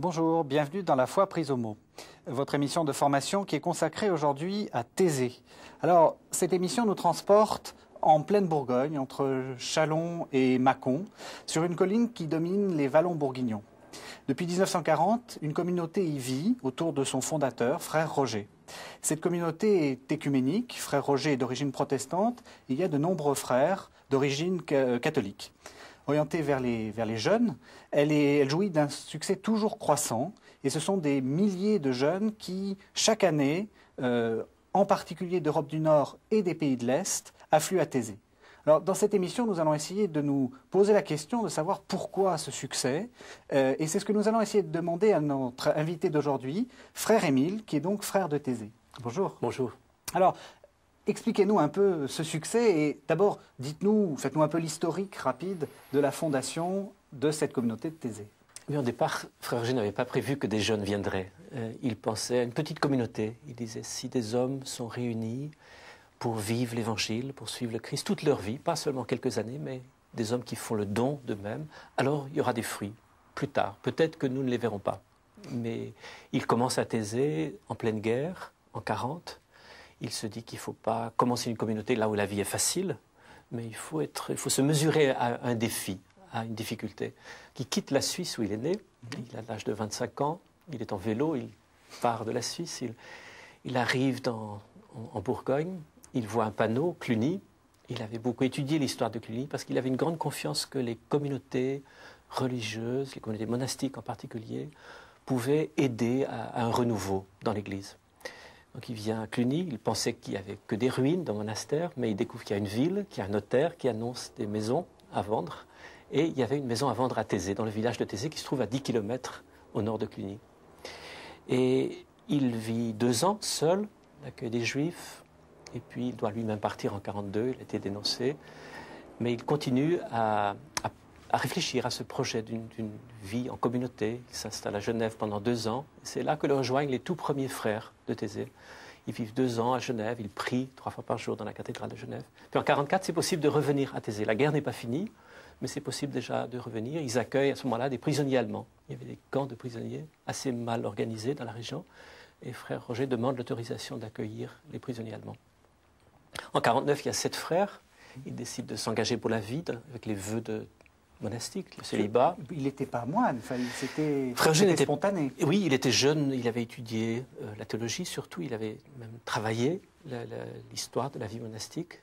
Bonjour, bienvenue dans La Foi prise au mot, votre émission de formation qui est consacrée aujourd'hui à Thésée. Alors, cette émission nous transporte en pleine Bourgogne, entre Châlons et Mâcon, sur une colline qui domine les vallons bourguignons. Depuis 1940, une communauté y vit autour de son fondateur, frère Roger. Cette communauté est écuménique, frère Roger est d'origine protestante, et il y a de nombreux frères d'origine catholique. Orientée vers les jeunes, elle jouit d'un succès toujours croissant et ce sont des milliers de jeunes qui, chaque année, en particulier d'Europe du Nord et des pays de l'Est, affluent à Thésée. Alors, dans cette émission, nous allons essayer de nous poser la question de savoir pourquoi ce succès. Et c'est ce que nous allons essayer de demander à notre invité d'aujourd'hui, frère Émile, qui est donc frère de Thésée. Bonjour. Bonjour. Alors, expliquez-nous un peu ce succès et d'abord, faites-nous un peu l'historique rapide de la fondation de cette communauté de Thésée. Oui, au départ, frère Roger n'avait pas prévu que des jeunes viendraient. Il pensait à une petite communauté. Il disait, si des hommes sont réunis pour vivre l'Évangile, pour suivre le Christ toute leur vie, pas seulement quelques années, mais des hommes qui font le don d'eux-mêmes, alors il y aura des fruits plus tard. Peut-être que nous ne les verrons pas. Mais il commence à Thésée en pleine guerre, en 40. Il se dit qu'il ne faut pas commencer une communauté là où la vie est facile, mais il faut se mesurer à un défi, à une difficulté. Il quitte la Suisse où il est né, il a l'âge de 25 ans, il est en vélo, il part de la Suisse, il arrive en Bourgogne, il voit un panneau, Cluny. Il avait beaucoup étudié l'histoire de Cluny parce qu'il avait une grande confiance que les communautés religieuses, les communautés monastiques en particulier, pouvaient aider à un renouveau dans l'Église. Donc il vient à Cluny, il pensait qu'il n'y avait que des ruines dans le monastère, mais il découvre qu'il y a une ville, qu'il y a un notaire qui annonce des maisons à vendre. Et il y avait une maison à vendre à Thésée, dans le village de Thésée, qui se trouve à 10 km au nord de Cluny. Et il vit 2 ans seul, l'accueil des Juifs, et puis il doit lui-même partir en 42, il a été dénoncé. Mais il continue à réfléchir à ce projet d'une vie en communauté. Il s'installe à Genève pendant 2 ans. C'est là que le rejoignent les tout premiers frères de Thésée. Ils vivent 2 ans à Genève, ils prient 3 fois par jour dans la cathédrale de Genève. Puis en 44, c'est possible de revenir à Thésée. La guerre n'est pas finie, mais c'est possible déjà de revenir. Ils accueillent à ce moment-là des prisonniers allemands. Il y avait des camps de prisonniers assez mal organisés dans la région. Et frère Roger demande l'autorisation d'accueillir les prisonniers allemands. En 49, il y a 7 frères. Ils décident de s'engager pour la vie avec les vœux monastiques, le célibat. Il n'était pas moine, c'était spontané. Oui, il était jeune, il avait étudié la théologie surtout, il avait même travaillé l'histoire de la vie monastique,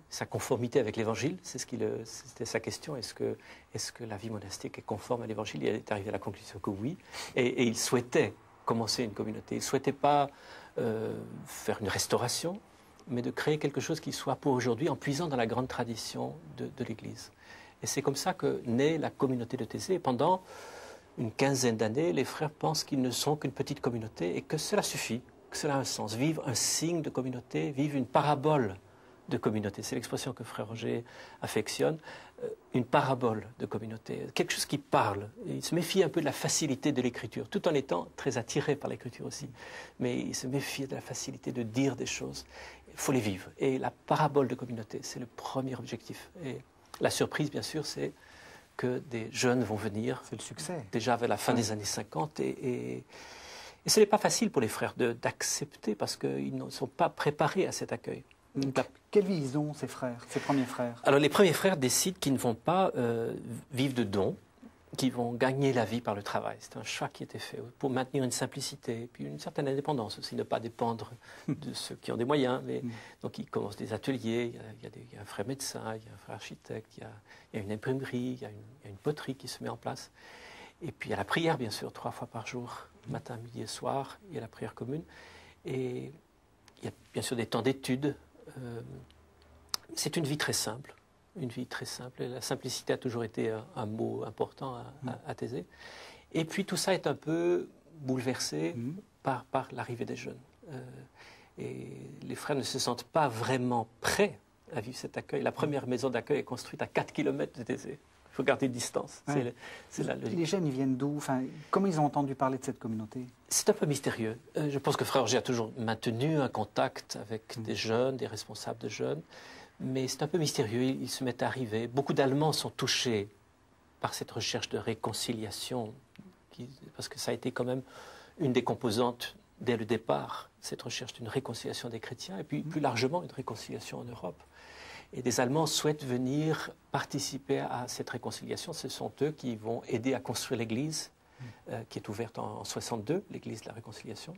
sa conformité avec l'Évangile, c'était sa question, est-ce que la vie monastique est conforme à l'Évangile? Il est arrivé à la conclusion que oui, et il souhaitait commencer une communauté, il ne souhaitait pas faire une restauration, mais de créer quelque chose qui soit pour aujourd'hui en puisant dans la grande tradition de l'Église. Et c'est comme ça que naît la communauté de Thésée. Et pendant une 15aine d'années, les frères pensent qu'ils ne sont qu'une petite communauté et que cela suffit, que cela a un sens. Vivre un signe de communauté, vivre une parabole de communauté. C'est l'expression que frère Roger affectionne. Une parabole de communauté, quelque chose qui parle. Il se méfie un peu de la facilité de l'écriture, tout en étant très attiré par l'écriture aussi. Mais il se méfie de la facilité de dire des choses. Il faut les vivre. Et la parabole de communauté, c'est le premier objectif. Et la surprise, bien sûr, c'est que des jeunes vont venir. C'est le succès. Déjà vers la fin des années 50. Et ce n'est pas facile pour les frères d'accepter parce qu'ils ne sont pas préparés à cet accueil. Quelle vie ils ont, ces frères, ces premiers frères? Alors, les premiers frères décident qu'ils ne vont pas vivre de dons, qu'ils vont gagner la vie par le travail. C'est un choix qui était fait pour maintenir une simplicité, puis une certaine indépendance aussi, ne pas dépendre de ceux qui ont des moyens. Donc, ils commencent des ateliers, il y a un frère médecin, il y a un frère architecte, il y a une imprimerie, il y a une poterie qui se met en place. Et puis, il y a la prière, bien sûr, 3 fois par jour, matin, midi et soir, il y a la prière commune. Et il y a bien sûr des temps d'études. C'est une vie très simple. Une vie très simple. Et la simplicité a toujours été un mot important à Thésée. Et puis tout ça est un peu bouleversé par l'arrivée des jeunes. Et les frères ne se sentent pas vraiment prêts à vivre cet accueil. La première maison d'accueil est construite à 4 km de Thésée. Il faut garder une distance. Ouais. Les jeunes, ils viennent d'où? Comment ils ont entendu parler de cette communauté? C'est un peu mystérieux. Je pense que frère Roger a toujours maintenu un contact avec des jeunes, des responsables de jeunes. Mais c'est un peu mystérieux, ils se mettent à arriver. Beaucoup d'Allemands sont touchés par cette recherche de réconciliation parce que ça a été quand même une des composantes dès le départ, cette recherche d'une réconciliation des chrétiens, et puis plus largement une réconciliation en Europe. Et des Allemands souhaitent venir participer à cette réconciliation. Ce sont eux qui vont aider à construire l'Église, qui est ouverte en 62, l'Église de la Réconciliation.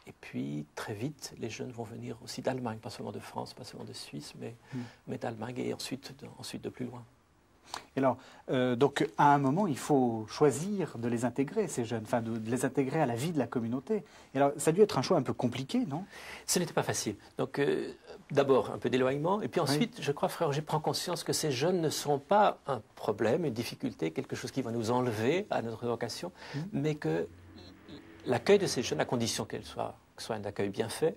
Et puis, très vite, les jeunes vont venir aussi d'Allemagne, pas seulement de France, pas seulement de Suisse, mais d'Allemagne et ensuite de plus loin. Et alors, donc, à un moment, il faut choisir de les intégrer, ces jeunes, enfin, de les intégrer à la vie de la communauté. Et alors, ça a dû être un choix un peu compliqué, non? Ce n'était pas facile. Donc, d'abord, un peu d'éloignement, et puis ensuite, je crois, frère Roger prend conscience que ces jeunes ne sont pas un problème, une difficulté, quelque chose qui va nous enlever à notre vocation, mais que l'accueil de ces jeunes, à condition que ce soit un accueil bien fait,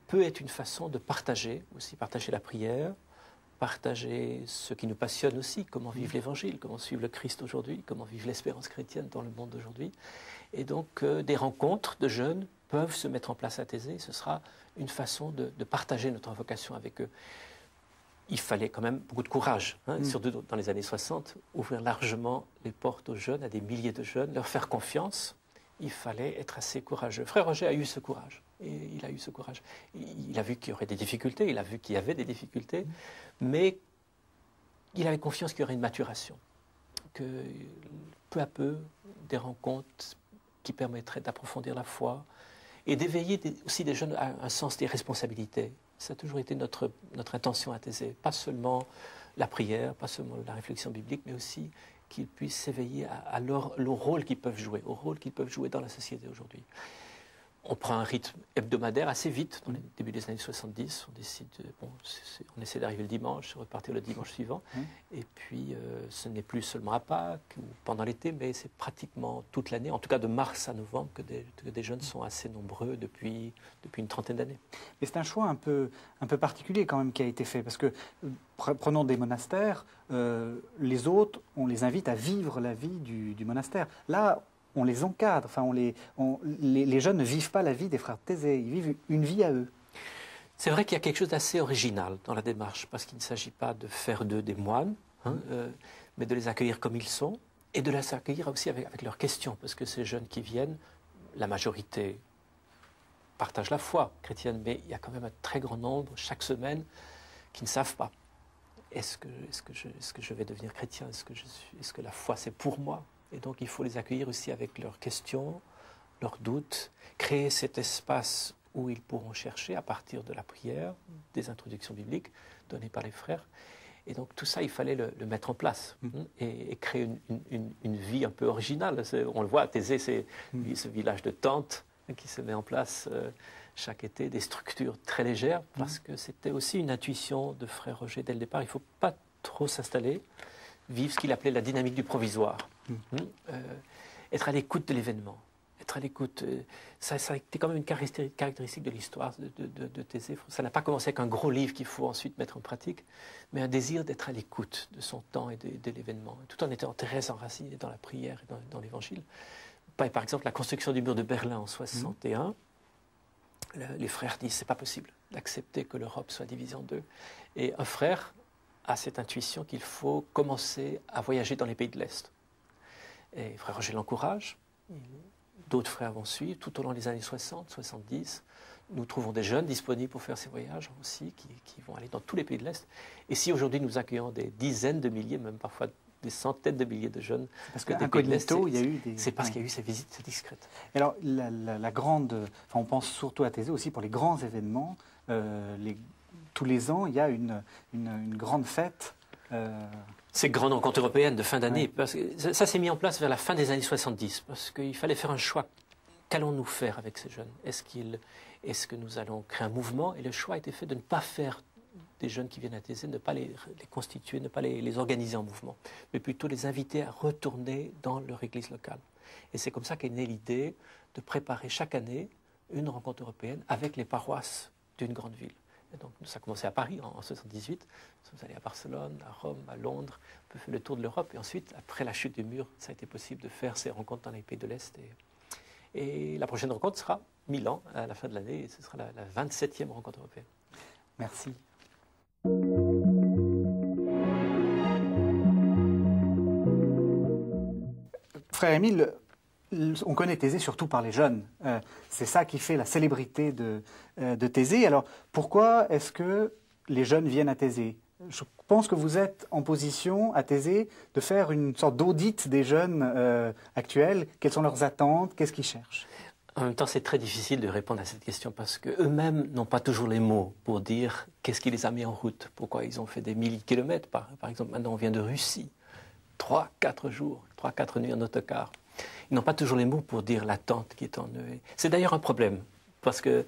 peut être une façon de partager, aussi partager la prière, partager ce qui nous passionne aussi, comment vivre l'Évangile, comment suivre le Christ aujourd'hui, comment vivre l'espérance chrétienne dans le monde d'aujourd'hui. Et donc, des rencontres de jeunes peuvent se mettre en place à Thésée. Ce sera une façon de partager notre vocation avec eux. Il fallait quand même beaucoup de courage, surtout dans les années 60, ouvrir largement les portes aux jeunes, à des milliers de jeunes, leur faire confiance. Il fallait être assez courageux. Frère Roger a eu ce courage. Et il a eu ce courage. Il a vu qu'il y aurait des difficultés, il a vu qu'il y avait des difficultés, mais il avait confiance qu'il y aurait une maturation, que peu à peu, des rencontres qui permettraient d'approfondir la foi et d'éveiller aussi des jeunes à un sens des responsabilités. Ça a toujours été notre intention à Thésée. Pas seulement la prière, pas seulement la réflexion biblique, mais aussi qu'ils puissent s'éveiller à leur rôle qu'ils peuvent jouer, au rôle qu'ils peuvent jouer dans la société aujourd'hui. On prend un rythme hebdomadaire assez vite, dans le début des années 70. On décide, on essaie d'arriver le dimanche, repartir le dimanche suivant. Et puis, ce n'est plus seulement à Pâques ou pendant l'été, mais c'est pratiquement toute l'année, en tout cas de mars à novembre, que des jeunes sont assez nombreux depuis une trentaine d'années. Mais c'est un choix un peu particulier quand même qui a été fait, parce que, prenons des monastères, les autres, on les invite à vivre la vie du monastère. Là, on les encadre, enfin, les jeunes ne vivent pas la vie des frères de Thésée, ils vivent une vie à eux. C'est vrai qu'il y a quelque chose d'assez original dans la démarche, parce qu'il ne s'agit pas de faire d'eux des moines, mais de les accueillir comme ils sont, et de les accueillir aussi avec leurs questions, parce que ces jeunes qui viennent, la majorité partagent la foi chrétienne, mais il y a quand même un très grand nombre, chaque semaine, qui ne savent pas. Est-ce que je vais devenir chrétien? Est-ce que la foi, c'est pour moi? Et donc, il faut les accueillir aussi avec leurs questions, leurs doutes, créer cet espace où ils pourront chercher à partir de la prière, des introductions bibliques données par les frères. Et donc, tout ça, il fallait le mettre en place et créer une vie un peu originale. On le voit à Thésée, c'est ce village de tentes qui se met en place chaque été, des structures très légères, parce que c'était aussi une intuition de frère Roger dès le départ. Il ne faut pas trop s'installer, vivre ce qu'il appelait la dynamique du provisoire. Être à l'écoute de l'événement, être à l'écoute. Ça a été quand même une caractéristique de l'histoire de Thésée. Ça n'a pas commencé avec un gros livre qu'il faut ensuite mettre en pratique, mais un désir d'être à l'écoute de son temps et de l'événement, tout en étant très enraciné dans la prière et dans l'Évangile. Par exemple, la construction du mur de Berlin en 61, les frères disent c'est pas possible d'accepter que l'Europe soit divisée en deux. Et un frère a cette intuition qu'il faut commencer à voyager dans les pays de l'Est. Et frère Roger l'encourage, d'autres frères vont suivre tout au long des années 60, 70. Nous trouvons des jeunes disponibles pour faire ces voyages aussi, qui vont aller dans tous les pays de l'Est. Et si aujourd'hui nous accueillons des dizaines de milliers, même parfois des centaines de milliers de jeunes, parce que des pays de l'Est, c'est parce qu'il y a eu ces visites discrètes. Et alors, la grande, on pense surtout à Thésée aussi pour les grands événements. Tous les ans, il y a une grande fête. Ces grandes rencontres européennes de fin d'année, parce que ça s'est mis en place vers la fin des années 70, parce qu'il fallait faire un choix. Qu'allons-nous faire avec ces jeunes? Est-ce que nous allons créer un mouvement? Et le choix a été fait de ne pas faire des jeunes qui viennent à Thésée, ne pas les constituer, ne pas les organiser en mouvement, mais plutôt les inviter à retourner dans leur église locale. Et c'est comme ça qu'est née l'idée de préparer chaque année une rencontre européenne avec les paroisses d'une grande ville. Et donc, ça a commencé à Paris en 78, nous sommes allés à Barcelone, à Rome, à Londres, un peu fait le tour de l'Europe, et ensuite, après la chute du mur, ça a été possible de faire ces rencontres dans les pays de l'Est. Et la prochaine rencontre sera Milan, à la fin de l'année, et ce sera la 27e rencontre européenne. Merci. Frère Émile, on connaît Thésée surtout par les jeunes. C'est ça qui fait la célébrité de Thésée. Alors, pourquoi est-ce que les jeunes viennent à Thésée? Je pense que vous êtes en position, à Thésée, de faire une sorte d'audit des jeunes actuels. Quelles sont leurs attentes? Qu'est-ce qu'ils cherchent? En même temps, c'est très difficile de répondre à cette question parce qu'eux-mêmes n'ont pas toujours les mots pour dire qu'est-ce qui les a mis en route, pourquoi ils ont fait des milliers de kilomètres. Par exemple, maintenant, on vient de Russie. 3-4 jours, 3-4 nuits en autocar. Ils n'ont pas toujours les mots pour dire l'attente qui est en eux. C'est d'ailleurs un problème, parce que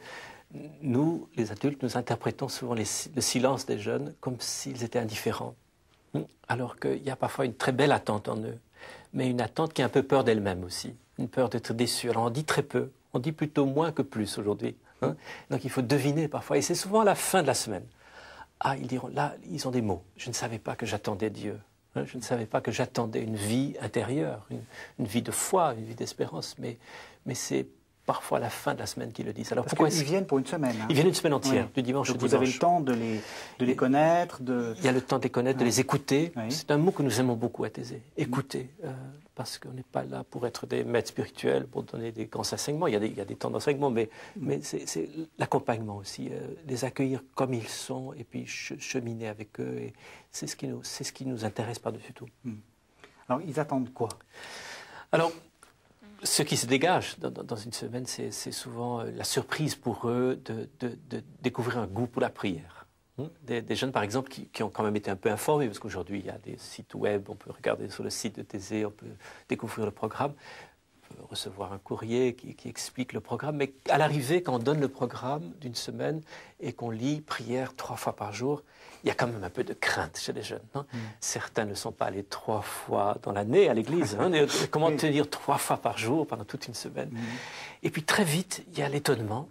nous, les adultes, nous interprétons souvent le silence des jeunes comme s'ils étaient indifférents, alors qu'il y a parfois une très belle attente en eux, mais une attente qui a un peu peur d'elle-même aussi, une peur d'être déçue. Alors on dit très peu, on dit plutôt moins que plus aujourd'hui. Donc il faut deviner parfois, et c'est souvent à la fin de la semaine. Ah, ils diront, là, ils ont des mots. Je ne savais pas que j'attendais Dieu. Je ne savais pas que j'attendais une vie intérieure, une vie de foi, une vie d'espérance, mais c'est parfois à la fin de la semaine qu'ils le disent. Alors pourquoi ils viennent pour une semaine? Ils viennent une semaine entière, oui. Du dimanche au dimanche. Vous avez le temps de les connaître Il y a le temps de les connaître, de les écouter. Oui. C'est un mot que nous aimons beaucoup à Thésée, écouter, parce qu'on n'est pas là pour être des maîtres spirituels, pour donner des grands enseignements. Il y a des temps d'enseignement, mais c'est l'accompagnement aussi, les accueillir comme ils sont et puis cheminer avec eux. Et c'est ce qui nous intéresse par-dessus tout. Alors, ils attendent quoi? Alors, ce qui se dégage dans une semaine, c'est souvent la surprise pour eux de découvrir un goût pour la prière. Des jeunes, par exemple, qui ont quand même été un peu informés, parce qu'aujourd'hui, il y a des sites web, on peut regarder sur le site de Thésée, on peut découvrir le programme, on peut recevoir un courrier qui explique le programme. Mais à l'arrivée, quand on donne le programme d'une semaine et qu'on lit prière 3 fois par jour, il y a quand même un peu de crainte chez les jeunes. Certains ne sont pas allés 3 fois dans l'année à l'église. Comment tenir 3 fois par jour pendant toute une semaine? Et puis très vite, il y a l'étonnement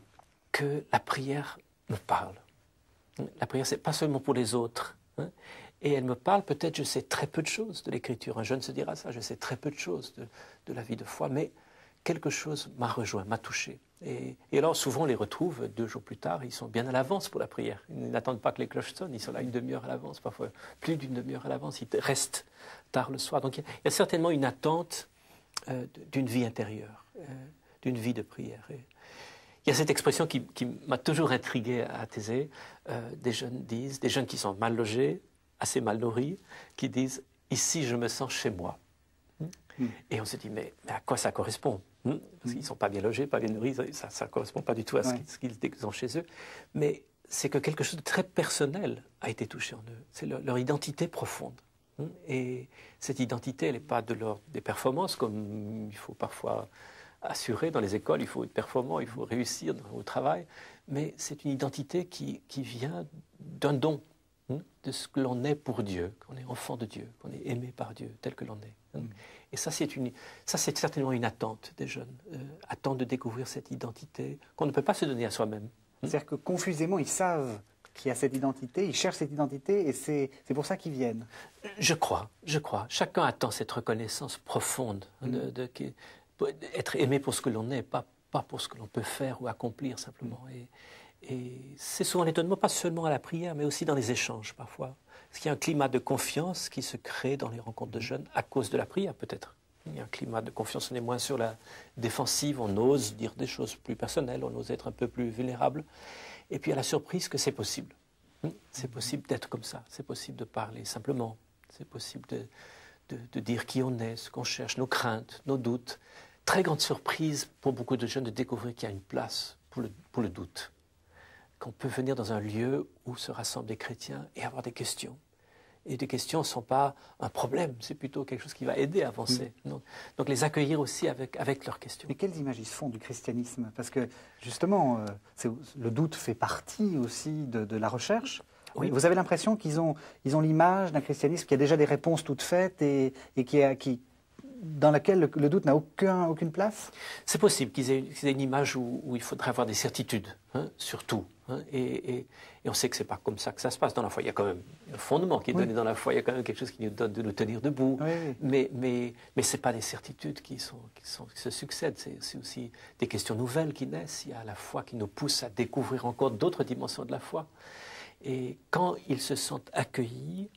que la prière me parle. La prière, ce n'est pas seulement pour les autres. Et elle me parle, peut-être je sais très peu de choses de l'Écriture. Un jeune se dira ça, je sais très peu de choses de la vie de foi, mais quelque chose m'a rejoint, m'a touché. Et alors souvent on les retrouve 2 jours plus tard, ils sont bien à l'avance pour la prière. Ils n'attendent pas que les cloches sonnent, ils sont là une demi-heure à l'avance, parfois plus d'une demi-heure à l'avance, ils restent tard le soir. Donc il y a certainement une attente d'une vie intérieure, d'une vie de prière. Et il y a cette expression qui m'a toujours intrigué à Thésée, des jeunes qui sont mal logés, assez mal nourris, qui disent « ici je me sens chez moi ». Et on se dit « mais à quoi ça correspond ?» Parce qu'ils ne sont pas bien logés, pas bien nourris, ça ne correspond pas du tout à ce qu'ils ont chez eux. Mais c'est que quelque chose de très personnel a été touché en eux. C'est leur identité profonde. Et cette identité, elle n'est pas des performances, comme il faut parfois assurer dans les écoles, il faut être performant, il faut réussir au travail. Mais c'est une identité qui vient d'un don, de ce que l'on est pour Dieu, qu'on est enfant de Dieu, qu'on est aimé par Dieu, tel que l'on est. Et ça, c'est certainement une attente des jeunes, attente de découvrir cette identité qu'on ne peut pas se donner à soi-même. C'est-à-dire que confusément, ils savent qu'il y a cette identité, ils cherchent cette identité, et c'est pour ça qu'ils viennent. Je crois. Chacun attend cette reconnaissance profonde, être aimé pour ce que l'on est, pas pour ce que l'on peut faire ou accomplir simplement. Et c'est souvent l'étonnement, pas seulement à la prière, mais aussi dans les échanges parfois. Parce qu'il y a un climat de confiance qui se crée dans les rencontres de jeunes à cause de la prière peut-être. Il y a un climat de confiance, on est moins sur la défensive, on ose dire des choses plus personnelles, on ose être un peu plus vulnérable. Et puis il y a la surprise que c'est possible. C'est possible d'être comme ça, c'est possible de parler simplement, c'est possible de dire qui on est, ce qu'on cherche, nos craintes, nos doutes. Très grande surprise pour beaucoup de jeunes de découvrir qu'il y a une place pour le doute. Qu'on peut venir dans un lieu où se rassemblent des chrétiens et avoir des questions. Et des questions ne sont pas un problème, c'est plutôt quelque chose qui va aider à avancer. Donc les accueillir aussi avec leurs questions. Mais quelles images ils se font du christianisme? Parce que justement, le doute fait partie aussi de la recherche. Oui. Vous avez l'impression qu'ils ont l'image d'un christianisme qui a déjà des réponses toutes faites et dans laquelle le doute n'a aucune place? C'est possible qu'ils aient une image où il faudrait avoir des certitudes, surtout. Et on sait que ce n'est pas comme ça que ça se passe dans la foi. Il y a quand même un fondement qui est donné dans la foi, il y a quand même quelque chose qui nous donne de nous tenir debout. Mais ce n'est pas des certitudes qui se succèdent, c'est aussi des questions nouvelles qui naissent. Il y a la foi qui nous pousse à découvrir encore d'autres dimensions de la foi. Et quand ils se sentent accueillis,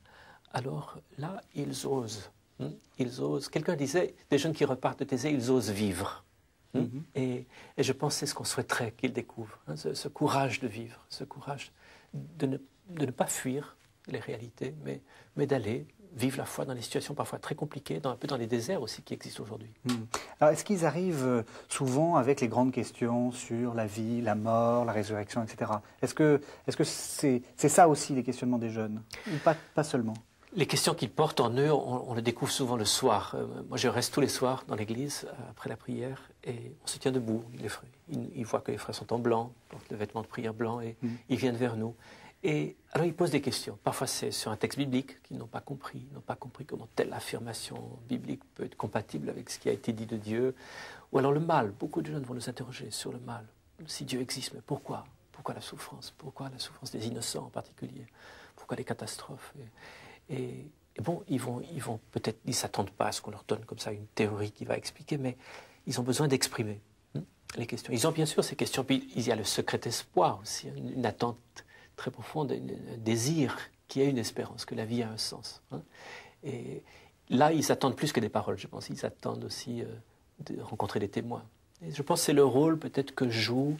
alors là, ils osent Ils osent. Quelqu'un disait, des jeunes qui repartent de Thésée, ils osent vivre. Et je pense que c'est ce qu'on souhaiterait qu'ils découvrent, ce courage de vivre, ce courage de ne pas fuir les réalités, mais d'aller vivre la foi dans des situations parfois très compliquées, un peu dans les déserts aussi qui existent aujourd'hui. Alors, est-ce qu'ils arrivent souvent avec les grandes questions sur la vie, la mort, la résurrection, etc. Est-ce que c'est ça aussi les questionnements des jeunes, ou pas seulement? Les questions qu'ils portent en eux, on le découvre souvent le soir. Moi, je reste tous les soirs dans l'église, après la prière, et on se tient debout. Ils voient que les frères sont en blanc, portent le vêtement de prière blanc, et ils viennent vers nous. Et alors, ils posent des questions. Parfois, c'est sur un texte biblique qu'ils n'ont pas compris. Ils n'ont pas compris comment telle affirmation biblique peut être compatible avec ce qui a été dit de Dieu. Ou alors le mal. Beaucoup de jeunes vont nous interroger sur le mal. Si Dieu existe, mais pourquoi? Pourquoi la souffrance? Pourquoi la souffrance des innocents en particulier? Pourquoi les catastrophes? Et bon, ils vont peut-être, ils ne s'attendent pas à ce qu'on leur donne comme ça une théorie qui va expliquer, mais ils ont besoin d'exprimer les questions. Ils ont bien sûr ces questions, puis il y a le secret espoir aussi, une attente très profonde, un désir qu'il y ait une espérance, que la vie a un sens. Et là, ils attendent plus que des paroles, je pense. Ils attendent aussi de rencontrer des témoins. Et je pense que c'est le rôle peut-être que jouent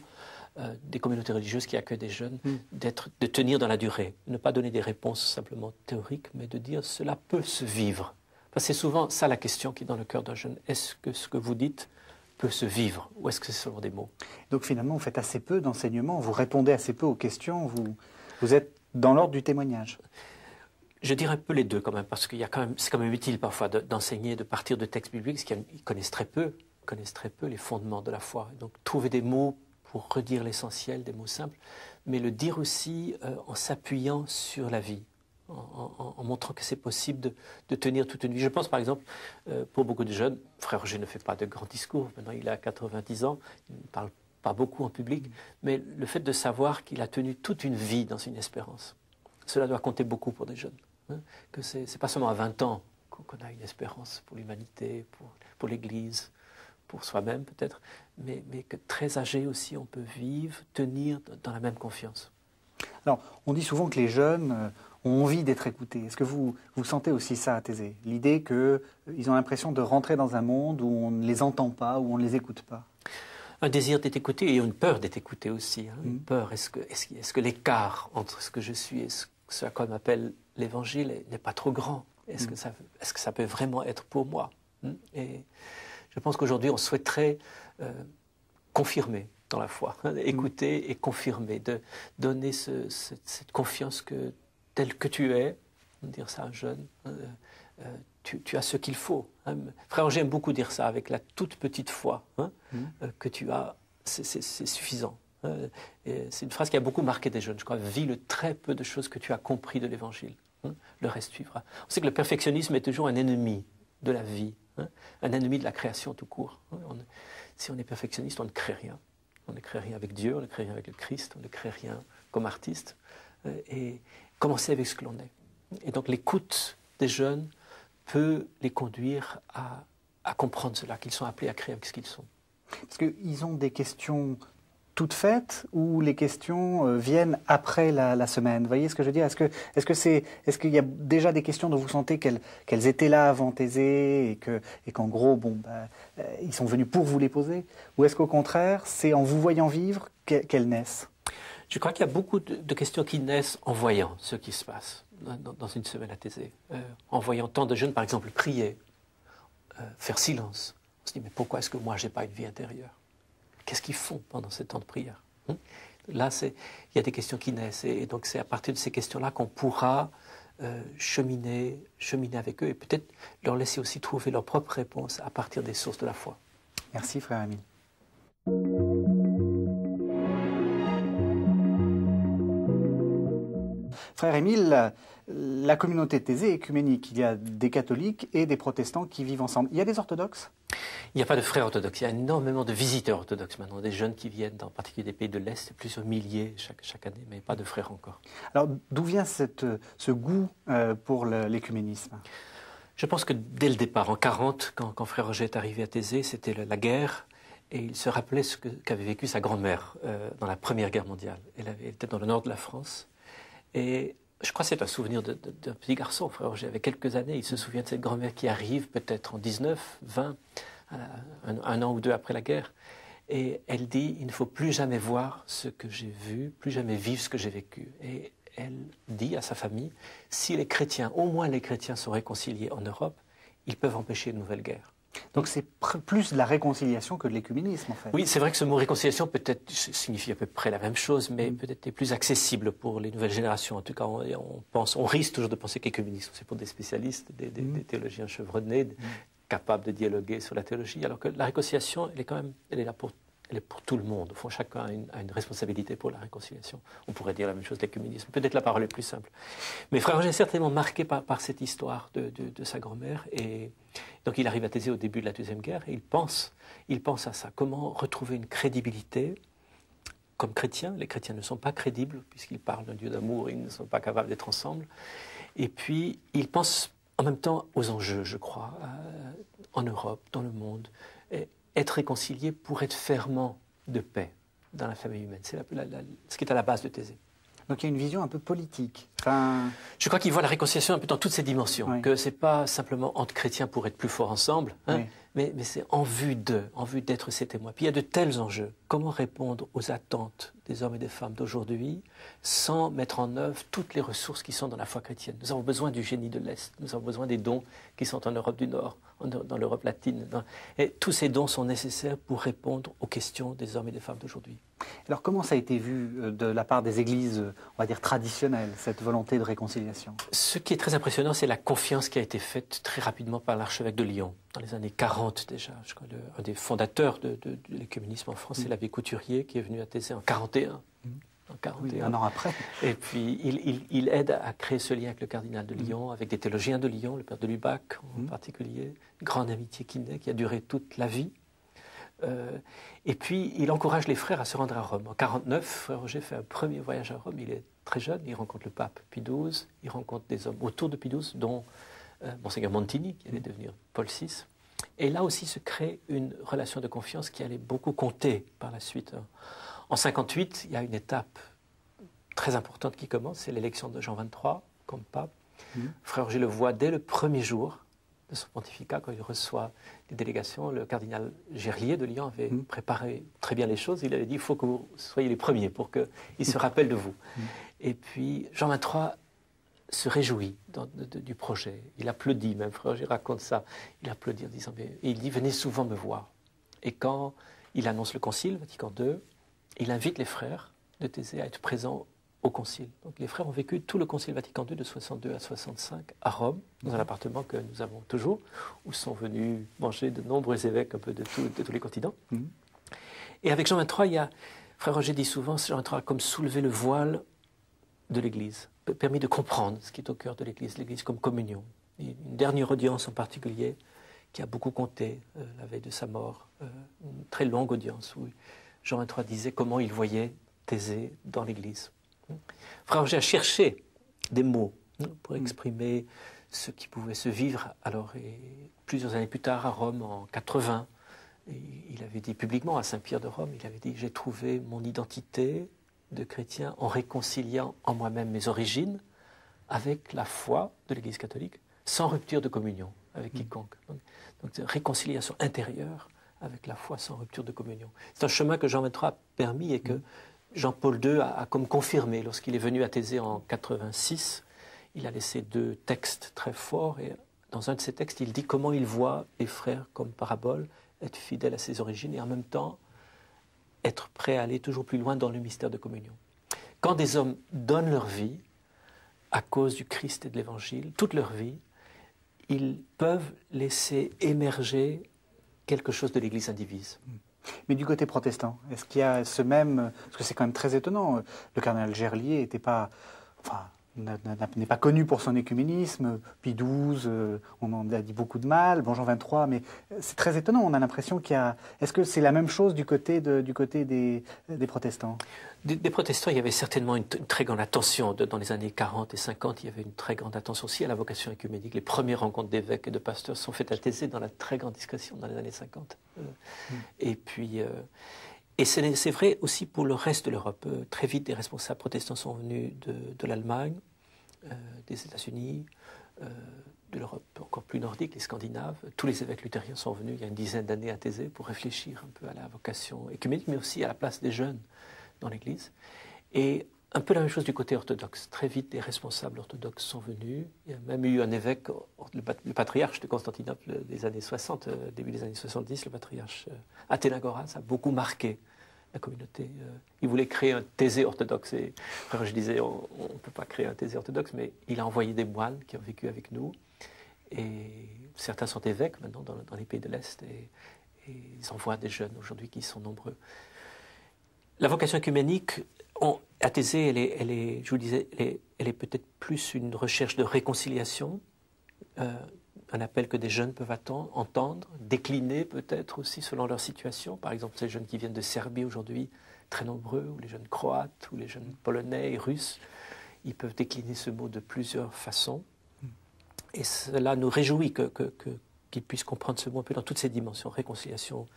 des communautés religieuses qui accueillent des jeunes, de tenir dans la durée, ne pas donner des réponses simplement théoriques, mais de dire cela peut se vivre. Parce que c'est souvent ça la question qui est dans le cœur d'un jeune. Est-ce que ce que vous dites peut se vivre ou est-ce que c'est seulement des mots? Donc finalement, vous faites assez peu d'enseignement, vous répondez assez peu aux questions, vous êtes dans l'ordre du témoignage. Je dirais un peu les deux quand même, parce que c'est quand même utile parfois d'enseigner, de partir de textes bibliques, parce qu'ils connaissent très peu les fondements de la foi. Donc trouver des mots pour redire l'essentiel, des mots simples, mais le dire aussi en s'appuyant sur la vie, en montrant que c'est possible de tenir toute une vie. Je pense par exemple, pour beaucoup de jeunes, Frère Roger ne fait pas de grands discours, maintenant il a 90 ans, il ne parle pas beaucoup en public, mais le fait de savoir qu'il a tenu toute une vie dans une espérance, cela doit compter beaucoup pour des jeunes. Que c'est pas seulement à 20 ans qu'on a une espérance pour l'humanité, pour l'Église, pour soi-même peut-être, mais que très âgé aussi, on peut vivre, tenir dans la même confiance. Alors, on dit souvent que les jeunes ont envie d'être écoutés. Est-ce que vous sentez aussi ça à Thésée? L'idée qu'ils ont l'impression de rentrer dans un monde où on ne les entend pas, où on ne les écoute pas? Un désir d'être écouté et une peur d'être écouté aussi. Une peur, est-ce que l'écart entre ce que je suis et ce à quoi m'appelle l'Évangile n'est pas trop grand? Est-ce que ça peut vraiment être pour moi? Et je pense qu'aujourd'hui, on souhaiterait confirmer dans la foi, écouter et confirmer, de donner cette confiance que tel que tu es, dire ça à un jeune, tu as ce qu'il faut. Frère Roger aime beaucoup dire ça, avec la toute petite foi que tu as, c'est suffisant. C'est une phrase qui a beaucoup marqué des jeunes, je crois. Vis le très peu de choses que tu as compris de l'Évangile. Le reste suivra. On sait que le perfectionnisme est toujours un ennemi de la vie, un ennemi de la création tout court. Si on est perfectionniste, on ne crée rien. On ne crée rien avec Dieu, on ne crée rien avec le Christ, on ne crée rien comme artiste. Et commencer avec ce que l'on est. Et donc l'écoute des jeunes peut les conduire à comprendre cela, qu'ils sont appelés à créer avec ce qu'ils sont. Parce qu'ils ont des questions toutes faites ou les questions viennent après la semaine? Vous voyez ce que je veux dire? Est-ce qu'il y a déjà des questions dont vous sentez qu'elles étaient là avant Thésée et qu'en gros, ils sont venus pour vous les poser? Ou est-ce qu'au contraire, c'est en vous voyant vivre qu'elles naissent? Je crois qu'il y a beaucoup de questions qui naissent en voyant ce qui se passe dans une semaine à Thésée. En voyant tant de jeunes, par exemple, prier, faire silence. On se dit, mais pourquoi est-ce que moi, je n'ai pas une vie intérieure? Qu'est-ce qu'ils font pendant ce temps de prière? Là, il y a des questions qui naissent. Et donc, c'est à partir de ces questions-là qu'on pourra cheminer avec eux et peut-être leur laisser aussi trouver leur propre réponse à partir des sources de la foi. Merci, frère Émile. Frère Émile, la communauté de Thésée est œcuménique. Il y a des catholiques et des protestants qui vivent ensemble. Il y a des orthodoxes? Il n'y a pas de frères orthodoxes. Il y a énormément de visiteurs orthodoxes maintenant, des jeunes qui viennent, en particulier des pays de l'Est, plusieurs milliers chaque année, mais pas de frères encore. Alors, d'où vient ce goût pour l'écuménisme? Je pense que dès le départ, en 1940, quand frère Roger est arrivé à Thésée, c'était la guerre, et il se rappelait ce qu'avait vécu sa grand-mère dans la Première Guerre mondiale. Elle était dans le nord de la France, et Je crois que c'est un souvenir d'un petit garçon, frère Roger, avec quelques années. Il se souvient de cette grand-mère qui arrive peut-être en 19, 20, un an ou deux après la guerre. Et elle dit, il ne faut plus jamais voir ce que j'ai vu, plus jamais vivre ce que j'ai vécu. Et elle dit à sa famille, si les chrétiens, au moins les chrétiens sont réconciliés en Europe, ils peuvent empêcher une nouvelle guerre. Donc c'est plus de la réconciliation que de l'écuménisme, en fait. Oui, c'est vrai que ce mot réconciliation peut-être signifie à peu près la même chose, mais peut-être est plus accessible pour les nouvelles générations. En tout cas, on risque toujours de penser qu'écuménisme, c'est pour des spécialistes, des théologiens chevronnés, capables de dialoguer sur la théologie, alors que la réconciliation, elle est là pour tout le monde. Au fond, chacun a une responsabilité pour la réconciliation. On pourrait dire la même chose de l'écuménisme. Peut-être la parole est plus simple. Mais frère Roger est certainement marqué par cette histoire de sa grand-mère. Et donc il arrive à Thésée au début de la Deuxième Guerre et il pense à ça. Comment retrouver une crédibilité comme chrétien. Les chrétiens ne sont pas crédibles puisqu'ils parlent d'un Dieu d'amour et ils ne sont pas capables d'être ensemble. Et puis il pense en même temps aux enjeux, je crois, en Europe, dans le monde. Et être réconcilié pour être ferment de paix dans la famille humaine. C'est ce qui est à la base de Thésée. Donc il y a une vision un peu politique. Je crois qu'il voit la réconciliation un peu dans toutes ses dimensions, oui. que ce n'est pas simplement entre chrétiens pour être plus forts ensemble, hein, oui. mais c'est en vue d'être ses témoins. Puis il y a de tels enjeux. Comment répondre aux attentes des hommes et des femmes d'aujourd'hui sans mettre en œuvre toutes les ressources qui sont dans la foi chrétienne. Nous avons besoin du génie de l'Est, nous avons besoin des dons qui sont en Europe du Nord, dans l'Europe latine. Et tous ces dons sont nécessaires pour répondre aux questions des hommes et des femmes d'aujourd'hui. Alors comment ça a été vu de la part des églises, on va dire traditionnelles, cette volonté de réconciliation? Ce qui est très impressionnant, c'est la confiance qui a été faite très rapidement par l'archevêque de Lyon, dans les années 40 déjà. Je crois un des fondateurs de l'écuménisme en France, c'est l'abbé Couturier, qui est venu à Thésée en 41. En 41. Oui, un an après. Et puis il aide à créer ce lien avec le cardinal de Lyon, avec des théologiens de Lyon, le père de Lubac en particulier, une grande amitié qui a duré toute la vie. Et puis, il encourage les frères à se rendre à Rome. En 1949, frère Roger fait un premier voyage à Rome. Il est très jeune, il rencontre le pape Pie XII, il rencontre des hommes autour de Pie XII, dont Monseigneur Montini, qui allait devenir Paul VI. Et là aussi se crée une relation de confiance qui allait beaucoup compter par la suite. En 1958, il y a une étape très importante qui commence, c'est l'élection de Jean XXIII comme pape. Frère Roger le voit dès le premier jour de son pontificat, quand il reçoit les délégations. Le cardinal Gerlier de Lyon avait préparé très bien les choses. Il avait dit, il faut que vous soyez les premiers pour qu'il se rappelle de vous. Et puis, Jean XXIII se réjouit du projet. Il applaudit, même frère Roger raconte ça. Il applaudit en disant, et il dit, venez souvent me voir. Et quand il annonce le concile, Vatican II, il invite les frères de Thésée à être présents au concile. Donc les frères ont vécu tout le concile Vatican II de 62 à 65 à Rome, dans un appartement que nous avons toujours, où sont venus manger de nombreux évêques un peu de tous les continents. Et avec Jean XXIII, frère Roger dit souvent, Jean XXIII a comme soulevé le voile de l'Église, permis de comprendre ce qui est au cœur de l'Église comme communion. Et une dernière audience en particulier qui a beaucoup compté la veille de sa mort, une très longue audience où Jean XXIII disait comment il voyait Thésée dans l'Église. Frère Roger a cherché des mots pour exprimer ce qui pouvait se vivre alors, et plusieurs années plus tard à Rome en 80. Et il avait dit publiquement à Saint-Pierre de Rome, il avait dit « J'ai trouvé mon identité de chrétien en réconciliant en moi-même mes origines avec la foi de l'Église catholique, sans rupture de communion avec quiconque. » Donc réconciliation intérieure avec la foi sans rupture de communion. C'est un chemin que Jean XXIII a permis et que Jean-Paul II a comme confirmé. Lorsqu'il est venu à Thésée en 86, il a laissé 2 textes très forts. Et dans un de ces textes, il dit comment il voit les frères comme parabole, être fidèle à ses origines et en même temps être prêt à aller toujours plus loin dans le mystère de communion. Quand des hommes donnent leur vie à cause du Christ et de l'Évangile, toute leur vie, ils peuvent laisser émerger quelque chose de l'Église indivise. Mais du côté protestant, est-ce qu'il y a ce même... Parce que c'est quand même très étonnant. Le cardinal Gerlier n'était pas... Enfin, n'est pas connu pour son écuménisme. Pie XII, on en a dit beaucoup de mal. Bon, Jean XXIII, mais c'est très étonnant. On a l'impression qu'il y a... Est-ce que c'est la même chose du côté des protestants? Des protestants, il y avait certainement une très grande attention. Dans les années 40 et 50, il y avait une très grande attention aussi à la vocation écuménique. Les premières rencontres d'évêques et de pasteurs sont faites à Thésée dans la très grande discrétion dans les années 50. Et puis... Et c'est vrai aussi pour le reste de l'Europe. Très vite, des responsables protestants sont venus de l'Allemagne, des États-Unis, de l'Europe encore plus nordique, les Scandinaves. Tous les évêques luthériens sont venus il y a une dizaine d'années à Thésée pour réfléchir un peu à la vocation écuménique, mais aussi à la place des jeunes dans l'Église. Et un peu la même chose du côté orthodoxe. Très vite, des responsables orthodoxes sont venus. Il y a même eu un évêque, le patriarche de Constantinople des années 60, début des années 70, le patriarche Athénagoras, a beaucoup marqué la communauté. Il voulait créer un thésée orthodoxe. Et je disais, on ne peut pas créer un thésée orthodoxe, mais il a envoyé des moines qui ont vécu avec nous. Et certains sont évêques maintenant dans les pays de l'Est. Et ils envoient des jeunes aujourd'hui qui sont nombreux. La vocation œcuménique, à Thésée, elle est, je vous disais, elle est peut-être plus une recherche de réconciliation, un appel que des jeunes peuvent entendre, décliner peut-être aussi selon leur situation. Par exemple, ces jeunes qui viennent de Serbie aujourd'hui, très nombreux, ou les jeunes croates, ou les jeunes polonais et russes, ils peuvent décliner ce mot de plusieurs façons. Et cela nous réjouit qu'ils puissent comprendre ce mot un peu dans toutes ses dimensions. Réconciliation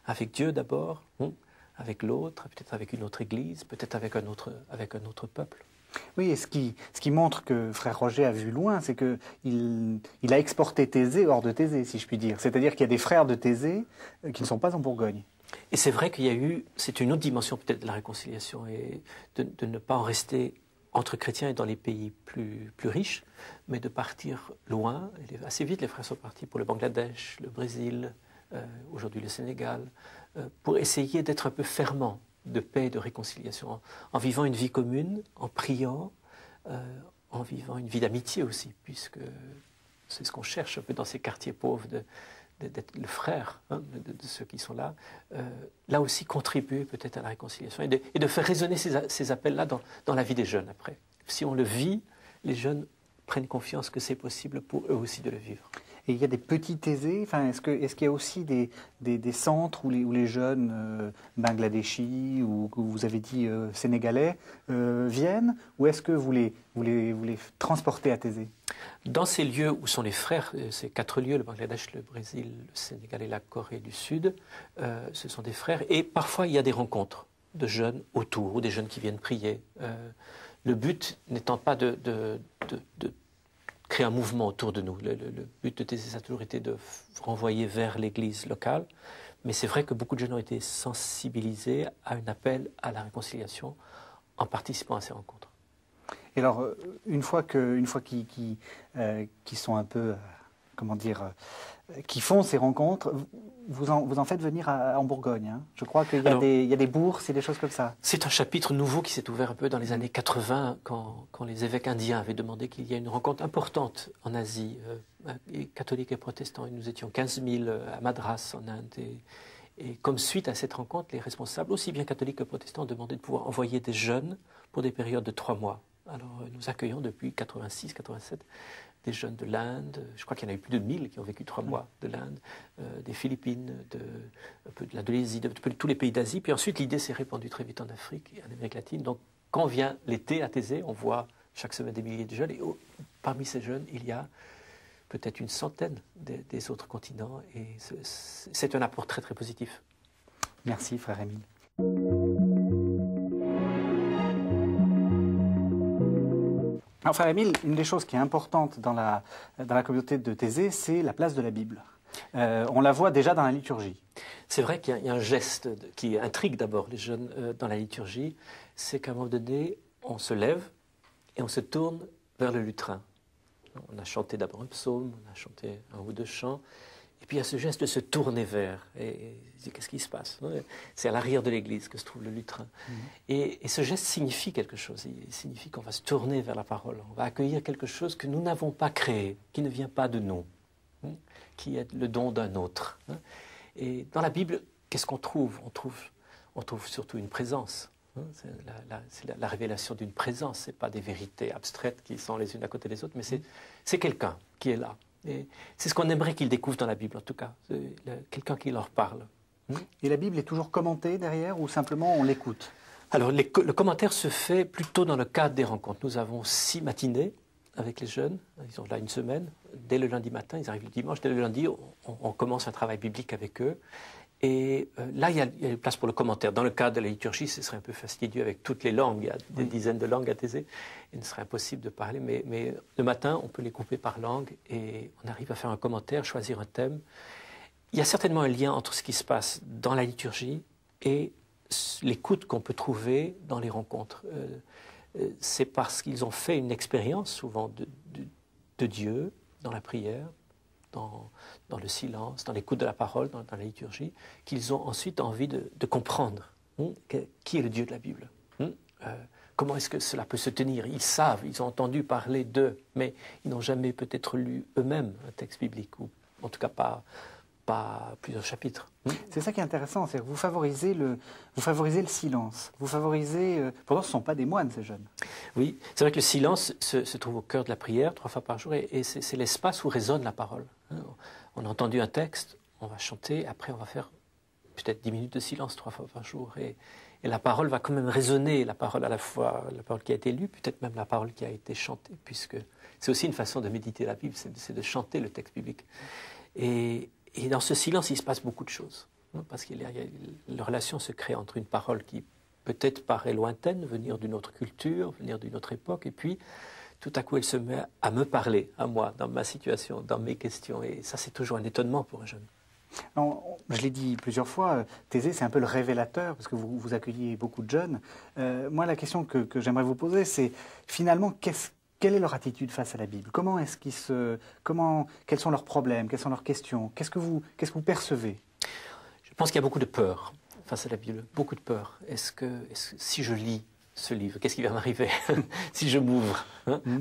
avec Dieu d'abord, avec l'autre, peut-être avec une autre église, peut-être avec un autre peuple. Oui, et ce qui montre que Frère Roger a vu loin, c'est qu'il a exporté Thésée hors de Thésée, si je puis dire. C'est-à-dire qu'il y a des frères de Thésée qui ne sont pas en Bourgogne. Et c'est vrai qu'il y a eu, c'est une autre dimension peut-être de la réconciliation, et de ne pas en rester entre chrétiens et dans les pays plus riches, mais de partir loin. Et assez vite, les frères sont partis pour le Bangladesh, le Brésil, aujourd'hui le Sénégal, pour essayer d'être un peu ferments de paix et de réconciliation, en vivant une vie commune, en priant, en vivant une vie d'amitié aussi, puisque c'est ce qu'on cherche un peu dans ces quartiers pauvres, d'être le frère de ceux qui sont là. Là aussi, contribuer peut-être à la réconciliation et de faire résonner ces appels-là dans la vie des jeunes après. Si on le vit, les jeunes prennent confiance que c'est possible pour eux aussi de le vivre. Et il y a des petits thésées, est-ce qu'il y a aussi des centres où les jeunes bangladeshis ou que vous avez dit sénégalais viennent, ou est-ce que vous les transportez à Thésée? Dans ces lieux où sont les frères, ces 4 lieux, le Bangladesh, le Brésil, le Sénégal et la Corée du Sud, ce sont des frères. Et parfois, il y a des rencontres de jeunes autour, ou des jeunes qui viennent prier. Le but n'étant pas de créer un mouvement autour de nous. Le but de Thésée, ça a toujours été de renvoyer vers l'église locale. Mais c'est vrai que beaucoup de jeunes ont été sensibilisés à un appel à la réconciliation en participant à ces rencontres. Et alors, une fois qu'ils sont un peu, qui font ces rencontres, vous en faites venir en Bourgogne. Hein. Je crois qu'il y a des bourses et des choses comme ça. C'est un chapitre nouveau qui s'est ouvert un peu dans les années 80, quand les évêques indiens avaient demandé qu'il y ait une rencontre importante en Asie, catholiques et protestants. Et nous étions 15 000 à Madras, en Inde. Et comme suite à cette rencontre, les responsables, aussi bien catholiques que protestants, ont demandé de pouvoir envoyer des jeunes pour des périodes de 3 mois. Alors, nous accueillons depuis 86, 87 des jeunes de l'Inde. Je crois qu'il y en a eu plus de 1000 qui ont vécu 3 mois de l'Inde, des Philippines, un peu de l'Indonésie, de tous les pays d'Asie. Puis ensuite, l'idée s'est répandue très vite en Afrique et en Amérique latine. Donc, quand vient l'été à Thésée, on voit chaque semaine des milliers de jeunes. Et parmi ces jeunes, il y a peut-être une centaine des autres continents. Et c'est un apport très, très positif. Merci, frère Émile. Alors, frère Émile, une des choses qui est importante dans la communauté de Thésée, c'est la place de la Bible. On la voit déjà dans la liturgie. C'est vrai qu'il y a un geste qui intrigue d'abord les jeunes dans la liturgie, c'est qu'à un moment donné, on se lève et on se tourne vers le lutrin. On a chanté d'abord un psaume, on a chanté 1 ou 2 chants, et puis il y a ce geste de se tourner vers. Et qu'est-ce qui se passe? C'est à l'arrière de l'église que se trouve le lutrin. Et ce geste signifie quelque chose. Il signifie qu'on va se tourner vers la parole. On va accueillir quelque chose que nous n'avons pas créé, qui ne vient pas de nous, qui est le don d'un autre. Et dans la Bible, qu'est-ce qu'on trouve? On trouve surtout une présence. C'est la révélation d'une présence. Ce n'est pas des vérités abstraites qui sont les unes à côté des autres, mais c'est quelqu'un qui est là. Et c'est ce qu'on aimerait qu'ils découvrent dans la Bible, en tout cas. Quelqu'un qui leur parle. Et la Bible est toujours commentée derrière ou simplement on l'écoute? Alors, le commentaire se fait plutôt dans le cadre des rencontres. Nous avons 6 matinées avec les jeunes. Ils sont là une semaine. Dès le lundi matin, ils arrivent le dimanche. Dès le lundi, on commence un travail biblique avec eux. Et là, il y a une place pour le commentaire. Dans le cadre de la liturgie, ce serait un peu fastidieux avec toutes les langues. Il y a des dizaines de langues à Thésée. Il ne serait impossible de parler. Mais le matin, on peut les couper par langue et on arrive à faire un commentaire, choisir un thème. Il y a certainement un lien entre ce qui se passe dans la liturgie et l'écoute qu'on peut trouver dans les rencontres. C'est parce qu'ils ont fait une expérience souvent de Dieu dans la prière, dans le silence, dans l'écoute de la parole, dans la liturgie, qu'ils ont ensuite envie de comprendre qui est le Dieu de la Bible. Comment est-ce que cela peut se tenir? Ils savent, ils ont entendu parler d'eux, mais ils n'ont jamais peut-être lu eux-mêmes un texte biblique, ou en tout cas pas plusieurs chapitres. C'est ça qui est intéressant, c'est que vous favorisez le silence. Vous favorisez... pourtant, ce ne sont pas des moines, ces jeunes. Oui, c'est vrai que le silence se trouve au cœur de la prière, 3 fois par jour, et c'est l'espace où résonne la parole. On a entendu un texte, on va chanter, après on va faire peut-être 10 minutes de silence 3 fois par jour, et la parole va quand même résonner, la parole à la fois, la parole qui a été lue, peut-être même la parole qui a été chantée, puisque c'est aussi une façon de méditer la Bible, c'est de chanter le texte biblique. Et dans ce silence, il se passe beaucoup de choses. Parce que la relation se crée entre une parole qui peut-être paraît lointaine, venir d'une autre culture, venir d'une autre époque, et puis tout à coup elle se met à me parler, à moi, dans ma situation, dans mes questions. Et ça, c'est toujours un étonnement pour un jeune. Je l'ai dit plusieurs fois, Thésée, c'est un peu le révélateur, parce que vous accueillez beaucoup de jeunes. Moi, la question que j'aimerais vous poser, c'est finalement, quelle est leur attitude face à la Bible? Quels sont leurs problèmes? Quelles sont leurs questions? Qu'est-ce que vous percevez? Je pense qu'il y a beaucoup de peur face à la Bible, beaucoup de peur. Si je lis ce livre, qu'est-ce qui va m'arriver si je m'ouvre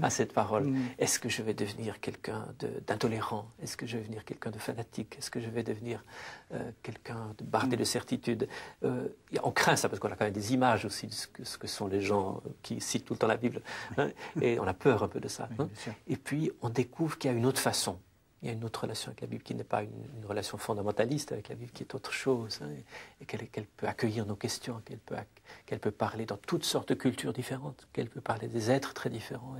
à cette parole? Est-ce que je vais devenir quelqu'un d'intolérant? Est-ce que je vais devenir quelqu'un de fanatique? Est-ce que je vais devenir quelqu'un de bardé de certitude? On craint ça parce qu'on a quand même des images aussi de ce que sont les gens qui citent tout le temps la Bible. Et on a peur un peu de ça. Et puis on découvre qu'il y a une autre façon. Il y a une autre relation avec la Bible qui n'est pas une relation fondamentaliste avec la Bible, qui est autre chose, et qu'elle peut accueillir nos questions, qu'elle peut parler dans toutes sortes de cultures différentes, qu'elle peut parler des êtres très différents.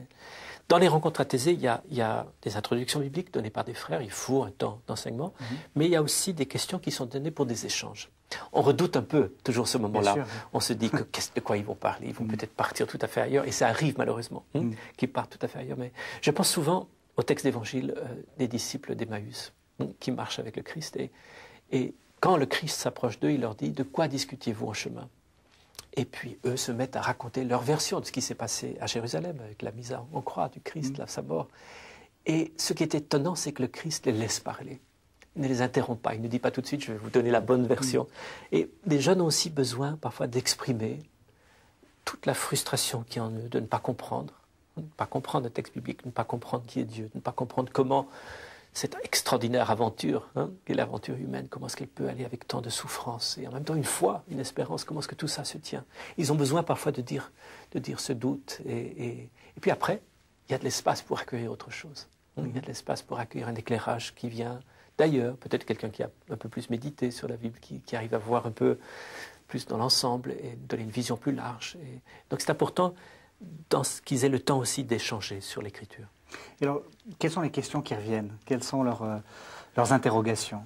Dans les rencontres à Thésée, il y a des introductions bibliques données par des frères, il faut un temps d'enseignement, mais il y a aussi des questions qui sont données pour des échanges. On redoute un peu toujours ce moment-là. On se dit de quoi ils vont parler, ils vont peut-être partir tout à fait ailleurs, et ça arrive malheureusement, qu'ils partent tout à fait ailleurs. Mais je pense souvent au texte d'évangile des disciples d'Emmaüs qui marchent avec le Christ. Et quand le Christ s'approche d'eux, il leur dit « De quoi discutiez-vous en chemin ?» Et puis eux se mettent à raconter leur version de ce qui s'est passé à Jérusalem avec la mise en croix du Christ, sa mort. Et ce qui est étonnant, c'est que le Christ les laisse parler. Il ne les interrompt pas, il ne dit pas tout de suite « Je vais vous donner la bonne version ». Et les jeunes ont aussi besoin parfois d'exprimer toute la frustration qu'il y a en eux de ne pas comprendre. Ne pas comprendre le texte biblique, ne pas comprendre qui est Dieu, ne pas comprendre comment cette extraordinaire aventure, qui est l'aventure humaine, comment est-ce qu'elle peut aller avec tant de souffrance et en même temps une foi, une espérance, comment est-ce que tout ça se tient. Ils ont besoin parfois de dire ce doute et puis après, il y a de l'espace pour accueillir autre chose. Il y a de l'espace pour accueillir un éclairage qui vient d'ailleurs, peut-être quelqu'un qui a un peu plus médité sur la Bible, qui arrive à voir un peu plus dans l'ensemble et donner une vision plus large. Donc c'est important qu'ils aient le temps aussi d'échanger sur l'Écriture. Et alors, quelles sont les questions qui reviennent? Quelles sont leurs interrogations?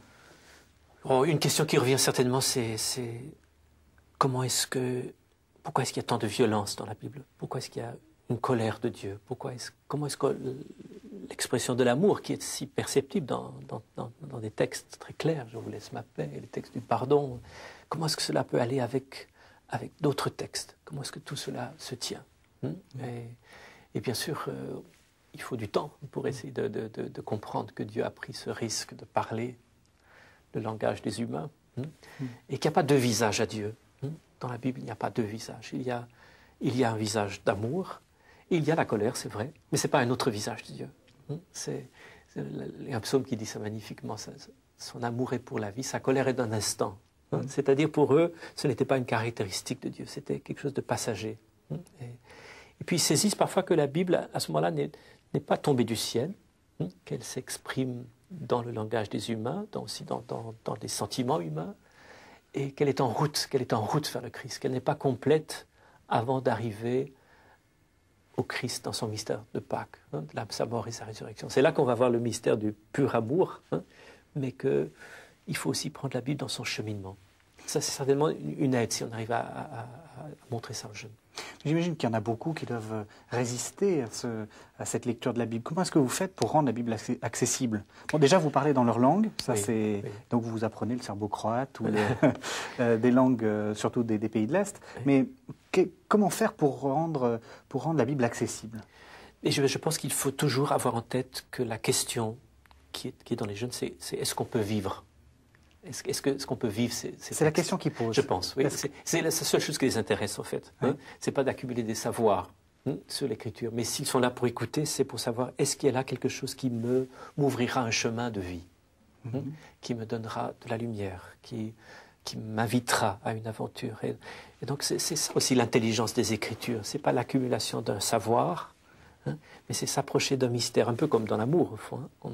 Une question qui revient certainement, c'est pourquoi est-ce qu'il y a tant de violence dans la Bible? Pourquoi est-ce qu'il y a une colère de Dieu? Comment est-ce que l'expression de l'amour, qui est si perceptible dans des textes très clairs, je vous laisse ma paix, et les textes du pardon, comment est-ce que cela peut aller avec d'autres textes? Comment est-ce que tout cela se tient? Et bien sûr, il faut du temps pour essayer de comprendre que Dieu a pris ce risque de parler le langage des humains et qu'il n'y a pas deux visages à Dieu. Dans la Bible, il n'y a pas deux visages. Il y a un visage d'amour, il y a la colère, c'est vrai, mais ce n'est pas un autre visage de Dieu. Il y a un psaume qui dit ça magnifiquement, son amour est pour la vie, sa colère est d'un instant. C'est-à-dire pour eux, ce n'était pas une caractéristique de Dieu, c'était quelque chose de passager. Et puis ils saisissent parfois que la Bible, à ce moment-là, n'est pas tombée du ciel, qu'elle s'exprime dans le langage des humains, aussi dans des sentiments humains, et qu'elle est en route vers le Christ, qu'elle n'est pas complète avant d'arriver au Christ dans son mystère de Pâques, sa mort et sa résurrection. C'est là qu'on va voir le mystère du pur amour, mais qu'il il faut aussi prendre la Bible dans son cheminement. Ça, c'est certainement une aide si on arrive à montrer ça aux jeunes. J'imagine qu'il y en a beaucoup qui doivent résister à cette lecture de la Bible. Comment est-ce que vous faites pour rendre la Bible accessible? Bon, déjà, vous parlez dans leur langue, ça oui. Donc vous apprenez le serbo-croate ou des langues, surtout des pays de l'Est. Oui. Mais comment faire pour rendre la Bible accessible? Et je pense qu'il faut toujours avoir en tête que la question qui est dans les jeunes, c'est est-ce qu'on peut vivre? Est-ce qu'on peut vivre C'est la question qu'ils posent. Je pense, oui. C'est la seule chose qui les intéresse, en fait. Oui. Hein? Ce n'est pas d'accumuler des savoirs sur l'écriture. Mais s'ils sont là pour écouter, c'est pour savoir est-ce qu'il y a là quelque chose qui m'ouvrira un chemin de vie, qui me donnera de la lumière, qui m'invitera à une aventure. Et donc, c'est ça aussi l'intelligence des Écritures. Ce n'est pas l'accumulation d'un savoir, mais c'est s'approcher d'un mystère, un peu comme dans l'amour, au fond. On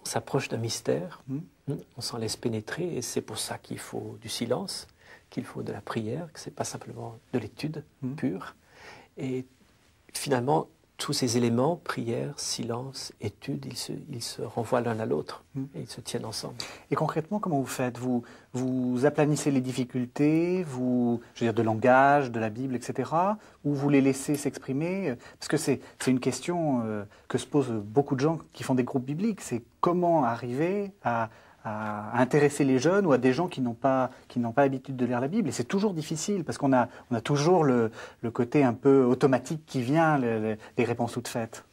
s'approche d'un mystère, on s'en laisse pénétrer, et c'est pour ça qu'il faut du silence, qu'il faut de la prière, que ce n'est pas simplement de l'étude pure. Et finalement, tous ces éléments, prière, silence, étude, ils se renvoient l'un à l'autre, et ils se tiennent ensemble. Et concrètement, comment vous faites? Vous aplanissez les difficultés, je veux dire, de langage, de la Bible, etc., ou vous les laissez s'exprimer? Parce que c'est une question que se posent beaucoup de gens qui font des groupes bibliques. C'est comment arriver à intéresser les jeunes ou à des gens qui n'ont pas l'habitude de lire la Bible. Et c'est toujours difficile parce qu'on a toujours le côté un peu automatique qui vient, les réponses toutes faites.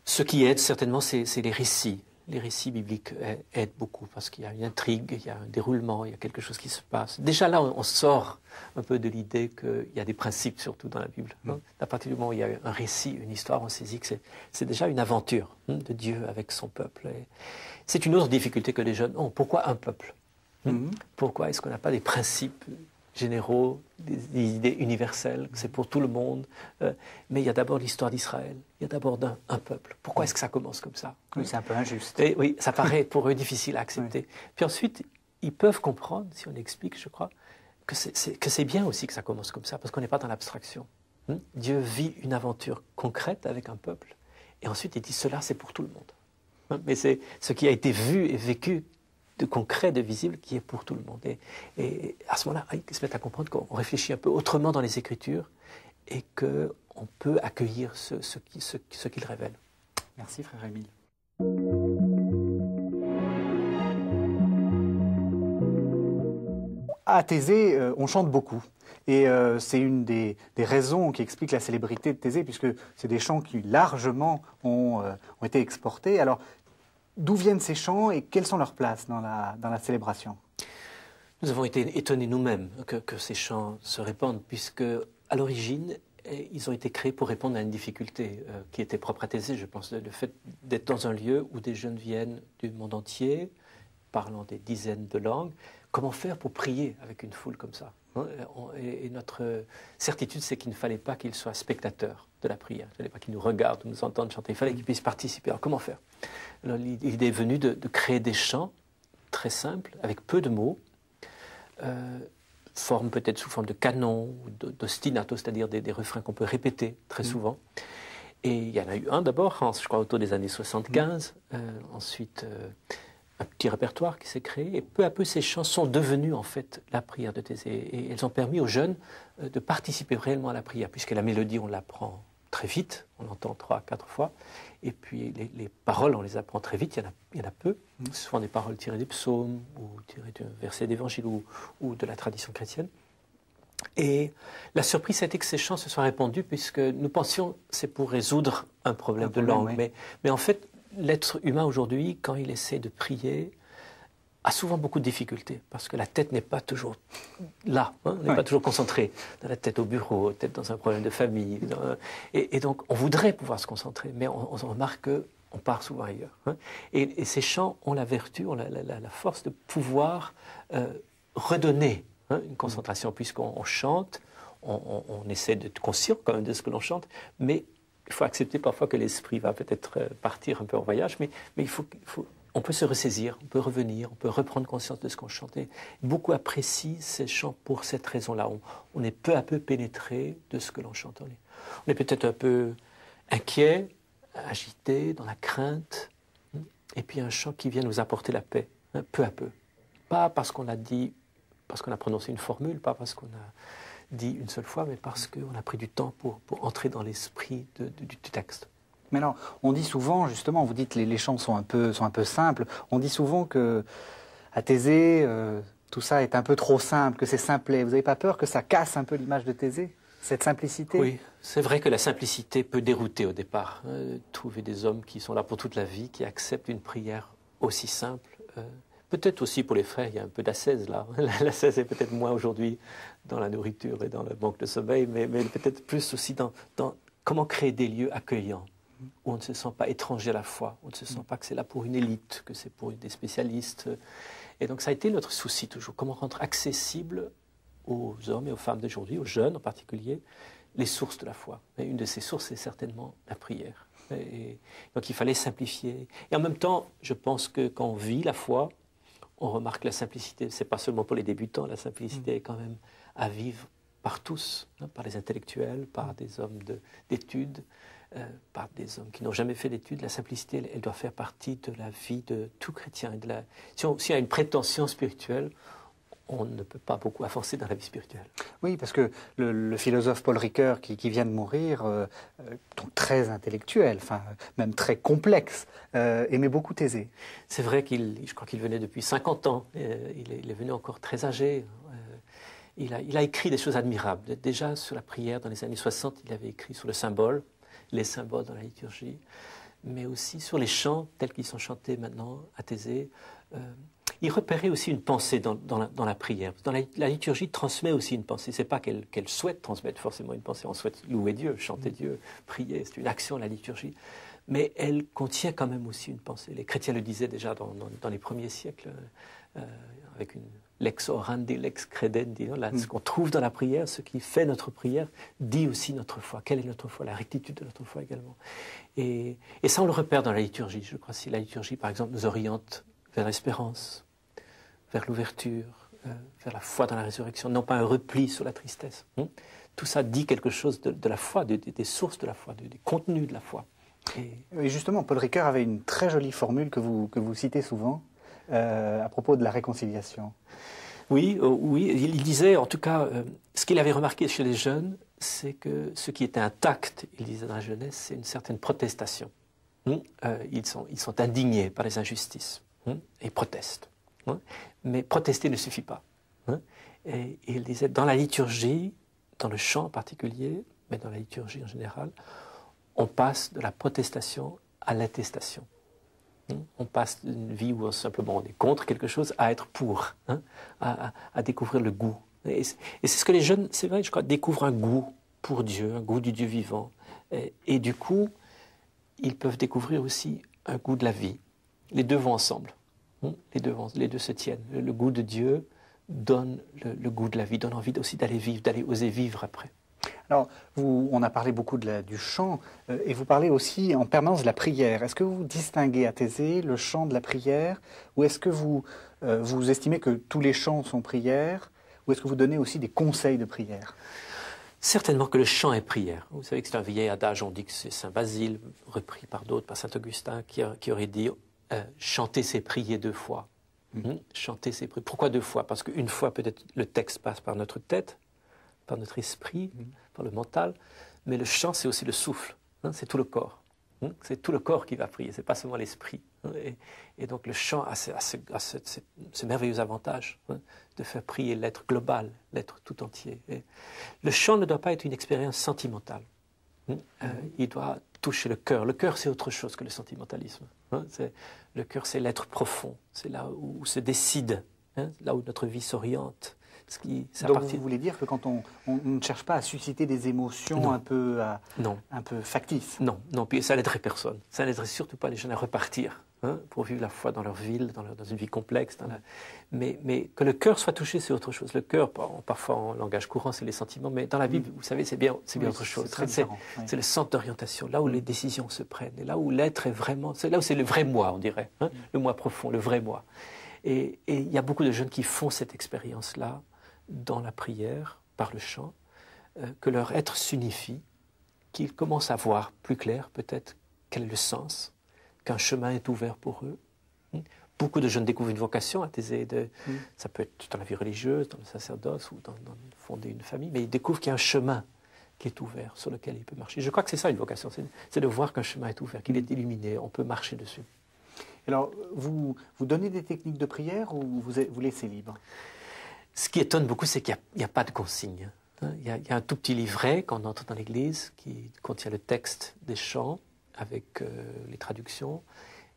Ce qui aide certainement, c'est les récits. Les récits bibliques aident beaucoup parce qu'il y a une intrigue, il y a un déroulement, il y a quelque chose qui se passe. Déjà là, on sort un peu de l'idée qu'il y a des principes surtout dans la Bible. À partir du moment où il y a un récit, une histoire, on saisit que c'est déjà une aventure de Dieu avec son peuple. Et c'est une autre difficulté que les jeunes ont. Pourquoi un peuple? Pourquoi est-ce qu'on n'a pas des principes généraux, des idées universelles, que c'est pour tout le monde? Mais il y a d'abord l'histoire d'Israël, il y a d'abord un peuple. Pourquoi est-ce que ça commence comme ça? Oui, c'est un peu injuste. Et oui, ça paraît pour eux difficile à accepter. Puis ensuite, ils peuvent comprendre, si on explique, je crois, que c'est bien aussi que ça commence comme ça, parce qu'on n'est pas dans l'abstraction. Dieu vit une aventure concrète avec un peuple, et ensuite il dit, cela c'est pour tout le monde. Mais c'est ce qui a été vu et vécu de concret, de visible, qui est pour tout le monde. Et à ce moment-là, ils se mettent à comprendre qu'on réfléchit un peu autrement dans les Écritures et qu'on peut accueillir ce qu'ils révèlent. Merci, frère Émile. À Thésée, on chante beaucoup. Et c'est une des raisons qui explique la célébrité de Thésée, puisque c'est des chants qui largement ont été exportés. Alors, d'où viennent ces chants et quelle sont leurs places dans la célébration? Nous avons été étonnés nous-mêmes que ces chants se répandent, puisque à l'origine, ils ont été créés pour répondre à une difficulté qui était propre à Thésée, je pense, le fait d'être dans un lieu où des jeunes viennent du monde entier, parlant des dizaines de langues. Comment faire pour prier avec une foule comme ça? Et notre certitude, c'est qu'il ne fallait pas qu'ils soient spectateurs de la prière. Il ne fallait pas qu'ils nous regardent ou nous entendent chanter. Il fallait qu'ils puissent participer. Alors comment faire? Alors, l'idée est venue de créer des chants très simples, avec peu de mots, peut-être sous forme de canon, ou d'ostinato, c'est-à-dire des refrains qu'on peut répéter très souvent. Et il y en a eu un d'abord, je crois autour des années 75, ensuite un petit répertoire qui s'est créé, et peu à peu ces chants sont devenus en fait la prière de Thésée, et elles ont permis aux jeunes de participer réellement à la prière, puisque la mélodie on l'apprend très vite, on l'entend 3-4 fois, et puis les paroles on les apprend très vite, il y en a peu, souvent des paroles tirées des psaumes, ou tirées d'un verset d'évangile, ou de la tradition chrétienne. Et la surprise a été que ces chants se soient répandus, puisque nous pensions c'est pour résoudre un problème de langue, oui. Mais en fait, l'être humain aujourd'hui, quand il essaie de prier, a souvent beaucoup de difficultés, parce que la tête n'est pas toujours là, on n'est pas toujours concentré dans la tête au bureau, peut-être dans un problème de famille. Et donc, on voudrait pouvoir se concentrer, mais on remarque qu'on part souvent ailleurs. Et ces chants ont la vertu, ont la force de pouvoir redonner une concentration, puisqu'on chante, on essaie d'être conscient quand même de ce que l'on chante, mais il faut accepter parfois que l'esprit va peut-être partir un peu en voyage, mais on peut se ressaisir, on peut revenir, on peut reprendre conscience de ce qu'on chantait. Beaucoup apprécient ces chants pour cette raison-là. On est peu à peu pénétré de ce que l'on chante. On est peut-être un peu inquiet, agité, dans la crainte, et puis un chant qui vient nous apporter la paix, peu à peu. Pas parce qu'on a dit, parce qu'on a prononcé une formule, pas parce qu'on a dit une seule fois, mais parce qu'on a pris du temps pour entrer dans l'esprit du texte. Mais non, on dit souvent, justement, vous dites que les chants sont un peu simples, on dit souvent que à Thésée, tout ça est un peu trop simple, que c'est simplet. Vous n'avez pas peur que ça casse un peu l'image de Thésée, cette simplicité? Oui, c'est vrai que la simplicité peut dérouter au départ. Trouver des hommes qui sont là pour toute la vie, qui acceptent une prière aussi simple. Peut-être aussi pour les frères, il y a un peu d'ascèse là. L'ascèse est peut-être moins aujourd'hui dans la nourriture et dans le manque de sommeil, mais peut-être plus aussi dans comment créer des lieux accueillants, où on ne se sent pas étranger à la foi, on ne se sent pas que c'est là pour une élite, que c'est pour des spécialistes. Et donc ça a été notre souci toujours, comment rendre accessible aux hommes et aux femmes d'aujourd'hui, aux jeunes en particulier, les sources de la foi. Et une de ces sources, c'est certainement la prière. Et donc il fallait simplifier. Et en même temps, je pense que quand on vit la foi, on remarque la simplicité. Ce n'est pas seulement pour les débutants, la simplicité est quand même à vivre par tous, hein, par les intellectuels, par des hommes d'études, par des hommes qui n'ont jamais fait d'études. La simplicité, elle doit faire partie de la vie de tout chrétien. Si on a une prétention spirituelle, on ne peut pas beaucoup avancer dans la vie spirituelle. Oui, parce que le philosophe Paul Ricoeur, qui vient de mourir, donc très intellectuel, enfin, même très complexe, aimait beaucoup Thésée. C'est vrai je crois qu'il venait depuis 50 ans. Il est venu encore très âgé. Il a écrit des choses admirables. Déjà, sur la prière, dans les années 60, il avait écrit sur le symbole, les symboles dans la liturgie, mais aussi sur les chants tels qu'ils sont chantés maintenant à Thésée. Il repérait aussi une pensée dans la prière. Dans la liturgie transmet aussi une pensée. Ce n'est pas qu'elle souhaite transmettre forcément une pensée. On souhaite louer Dieu, chanter Dieu, prier. C'est une action, la liturgie. Mais elle contient quand même aussi une pensée. Les chrétiens le disaient déjà dans les premiers siècles, avec une lex orandi, lex credendi. Ce qu'on trouve dans la prière, ce qui fait notre prière, dit aussi notre foi. Quelle est notre foi? La rectitude de notre foi également. Et ça, on le repère dans la liturgie. Je crois que si la liturgie, par exemple, nous oriente vers l'espérance, vers l'ouverture, vers la foi dans la résurrection, non pas un repli sur la tristesse. Tout ça dit quelque chose de la foi, des sources de la foi, des contenus de la foi. Et justement, Paul Ricoeur avait une très jolie formule que vous citez souvent à propos de la réconciliation. Oui, il disait, en tout cas, ce qu'il avait remarqué chez les jeunes, c'est que ce qui était intact, il disait dans la jeunesse, c'est une certaine protestation. Ils sont indignés par les injustices et protestent. Mais protester ne suffit pas. Et il disait, dans la liturgie, dans le chant en particulier, mais dans la liturgie en général, on passe de la protestation à l'attestation. On passe d'une vie où simplement on est contre quelque chose à être pour, à découvrir le goût. Et c'est ce que les jeunes, c'est vrai, je crois, découvrent un goût pour Dieu, un goût du Dieu vivant. Et du coup, ils peuvent découvrir aussi un goût de la vie. Les deux vont ensemble. Les deux se tiennent. Le goût de Dieu donne le goût de la vie, donne envie aussi d'aller vivre, d'aller oser vivre après. Alors, on a parlé beaucoup du chant, et vous parlez aussi en permanence de la prière. Est-ce que vous distinguez à Thésée le chant de la prière, ou est-ce que vous estimez que tous les chants sont prières, ou est-ce que vous donnez aussi des conseils de prière? Certainement que le chant est prière. Vous savez que c'est un vieil adage, on dit que c'est Saint Basile, repris par d'autres, par Saint Augustin, qui aurait dit chanter, c'est prier deux fois. Chanter, c'est prier. Pourquoi deux fois? Parce qu'une fois, peut-être, le texte passe par notre tête, par notre esprit, par le mental, mais le chant, c'est aussi le souffle, c'est tout le corps. C'est tout le corps qui va prier, c'est pas seulement l'esprit. Et donc le chant a ce merveilleux avantage de faire prier l'être global, l'être tout entier. Et le chant ne doit pas être une expérience sentimentale. Il doit toucher le cœur. Le cœur, c'est autre chose que le sentimentalisme. Le cœur, c'est l'être profond. C'est là où se décide, là où notre vie s'oriente. Donc vous voulez dire que quand on ne cherche pas à susciter des émotions un peu factices? Non, puis ça n'aiderait personne. Ça n'aiderait surtout pas les jeunes à repartir pour vivre la foi dans leur ville, dans une vie complexe. Mais que le cœur soit touché, c'est autre chose. Le cœur, parfois en langage courant, c'est les sentiments, mais dans la Bible, vous savez, c'est bien autre chose. C'est le centre d'orientation, là où les décisions se prennent, et là où l'être est vraiment, c'est là où c'est le vrai moi, on dirait, le moi profond, le vrai moi. Et il y a beaucoup de jeunes qui font cette expérience-là, dans la prière, par le chant, que leur être s'unifie, qu'ils commencent à voir plus clair peut-être quel est le sens, qu'un chemin est ouvert pour eux, beaucoup de jeunes découvrent une vocation à Thésée. Ça peut être dans la vie religieuse, dans le sacerdoce ou dans fonder une famille, mais ils découvrent qu'il y a un chemin qui est ouvert, sur lequel il peut marcher. Je crois que c'est ça une vocation, c'est de voir qu'un chemin est ouvert, qu'il est illuminé, on peut marcher dessus. Alors, vous donnez des techniques de prière ou vous laissez libre? Ce qui étonne beaucoup, c'est qu'il n'y a pas de consigne. Il y a un tout petit livret quand on entre dans l'église qui contient le texte des chants avec les traductions.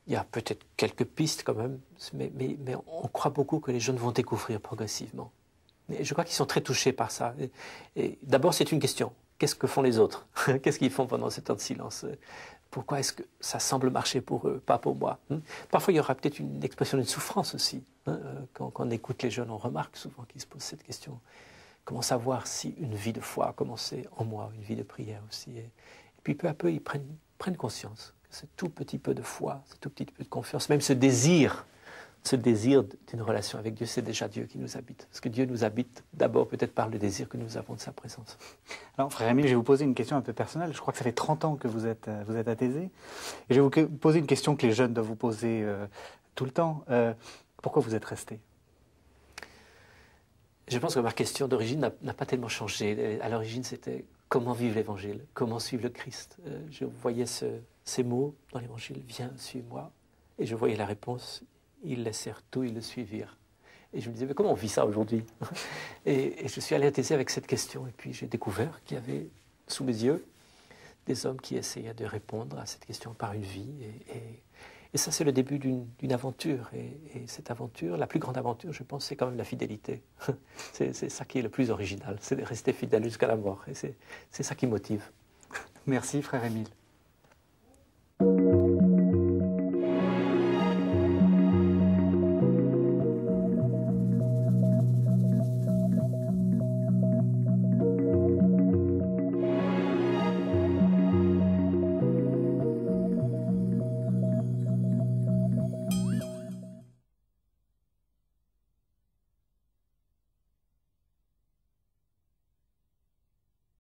Il y a peut-être quelques pistes quand même, mais on croit beaucoup que les jeunes vont découvrir progressivement. Et je crois qu'ils sont très touchés par ça. Et d'abord, c'est une question. Qu'est-ce que font les autres? Qu'est-ce qu'ils font pendant ce temps de silence? Pourquoi est-ce que ça semble marcher pour eux, pas pour moi? Parfois, il y aura peut-être une expression d'une souffrance aussi. Quand on écoute les jeunes, on remarque souvent qu'ils se posent cette question. Comment savoir si une vie de foi a commencé en moi, une vie de prière aussi? Et puis, peu à peu, ils prennent conscience que ce tout petit peu de foi, ce tout petit peu de confiance, même ce désir d'une relation avec Dieu, c'est déjà Dieu qui nous habite. Parce que Dieu nous habite d'abord peut-être par le désir que nous avons de sa présence. Alors, frère Émile, je vais vous poser une question un peu personnelle. Je crois que ça fait 30 ans que vous êtes à Thésée. Et je vais vous poser une question que les jeunes doivent vous poser tout le temps. Pourquoi vous êtes resté? Je pense que ma question d'origine n'a pas tellement changé. À l'origine, c'était comment vivre l'Évangile, comment suivre le Christ. Je voyais ces mots dans l'Évangile, viens, suis-moi. Et je voyais la réponse, ils laissèrent tout, ils le suivirent. Et je me disais, mais comment on vit ça aujourd'hui? Et je suis allé à Thésée avec cette question. Et puis j'ai découvert qu'il y avait sous mes yeux des hommes qui essayaient de répondre à cette question par une vie. Et ça, c'est le début d'une aventure. Et cette aventure, la plus grande aventure, je pense, c'est quand même la fidélité. C'est ça qui est le plus original, c'est de rester fidèle jusqu'à la mort. Et c'est ça qui motive. Merci, frère Émile.